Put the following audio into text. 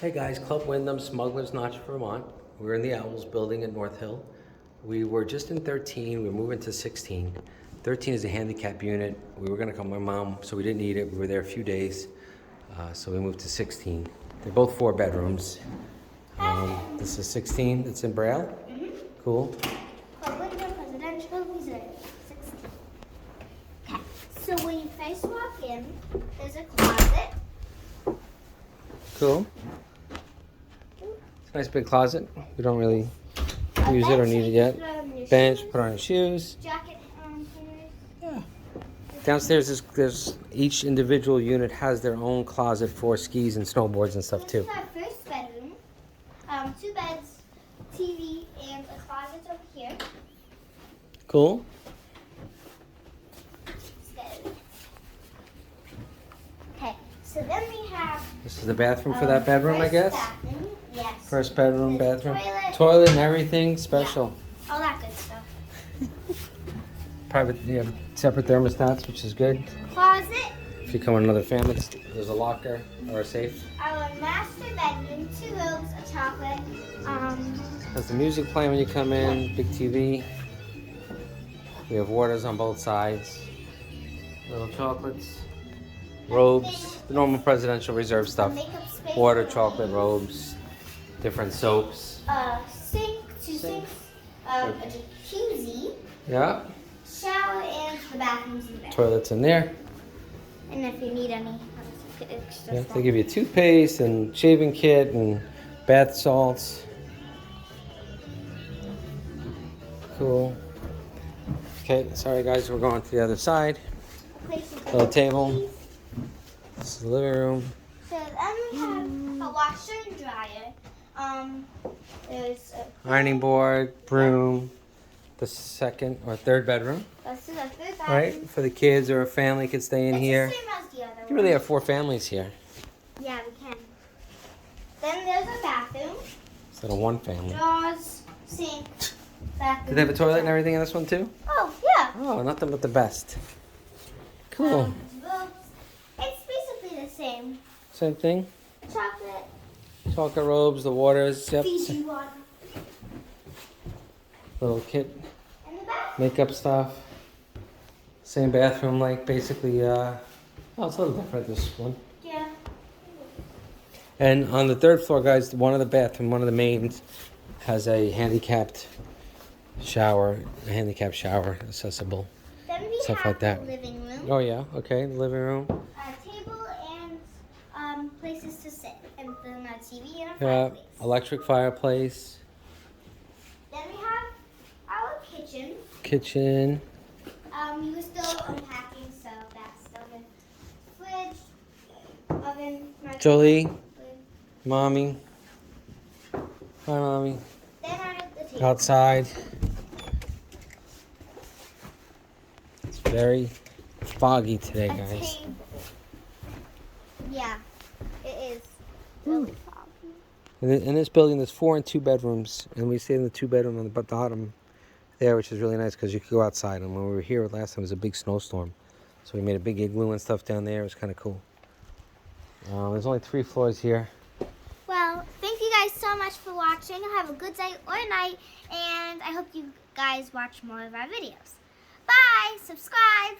Hey guys, Club Wyndham, Smugglers, Vermont. We're in the Owls building at North Hill. We were just in 13, we're moving to 16. 13 is a handicap unit. We were gonna come with my mom, so we didn't need it. We were there a few days, so we moved to 16. They're both 4 bedrooms. This is 16, it's in Braille? Cool. Club Wyndham Presidential Reserve, 16. Okay, so when you first walk in, there's a closet. Cool. It's a nice big closet. We don't really use it or need it yet. Bench, put on your shoes. Jacket here. Yeah. Downstairs, there's each individual unit has their own closet for skis and snowboards and stuff too. This is our first bedroom. 2 beds, TV, and a closet over here. Cool. Okay, so then we have. This is the bathroom for that bedroom, I guess. Bathroom. Yes. First bedroom, There's bathroom, toilet and everything special. Yeah, all that good stuff. Private, you have separate thermostats, which is good. Closet. If you come with another family, there's a locker or a safe. Our master bedroom, 2 robes, a chocolate. Has the music playing when you come in, big TV. We have waters on both sides. Little chocolates, robes, the normal presidential reserve stuff. Makeup space. Water, chocolate, robes, different soaps. Sink, 2 sinks, a jacuzzi, Yeah, shower, and the bathrooms in the bed. toilets in there. And if you need any extra Yeah, stuff. they give you toothpaste and shaving kit and bath salts. Cool. Okay, sorry guys, we're going to the other side. Little table. This is the living room. So then we have a washer and dryer. There's a Ironing board, broom. The second or third bedroom, this is a 3rd bathroom. right? For the kids or a family could stay in It's here. the same as the other You one. really have 4 families here Yeah, we can. Then there's a bathroom. instead of 1 family. Drawers, sink, bathroom. Do they have a toilet and everything in this one too? Oh, yeah. Oh, nothing but the best. Cool. Books. It's basically the same. Same thing. Chocolate, Chocolate robes, the waters, yep. Fiji water, Little kit, and the bathroom. makeup stuff. Same bathroom, like basically, oh, it's a little different, this one. Yeah. And on the 3rd floor, guys, one of the mains has a handicapped shower, accessible. Then we Stuff have like that. the living room, Oh yeah, okay, the living room. a table, and places to sit, and then a TV and a Yeah, fireplace. electric fireplace, Then we have our kitchen. kitchen. You were still unpacking, so that's still good. Fridge, oven, microwave. Jolie, mommy. Hi, mommy. Then the table. Outside. It's very foggy today, A guys. table. Yeah, it is. Really foggy. In this building, there's 4 and 2 bedrooms, and we stayed in the 2 bedroom on the bottom there, which is really nice because you could go outside. And when we were here last time, it was a big snowstorm, so we made a big igloo and stuff down there. It was kind of cool. There's only 3 floors here. Well, thank you guys so much for watching. Have a good day or night, and I hope you guys watch more of our videos. Bye! Subscribe!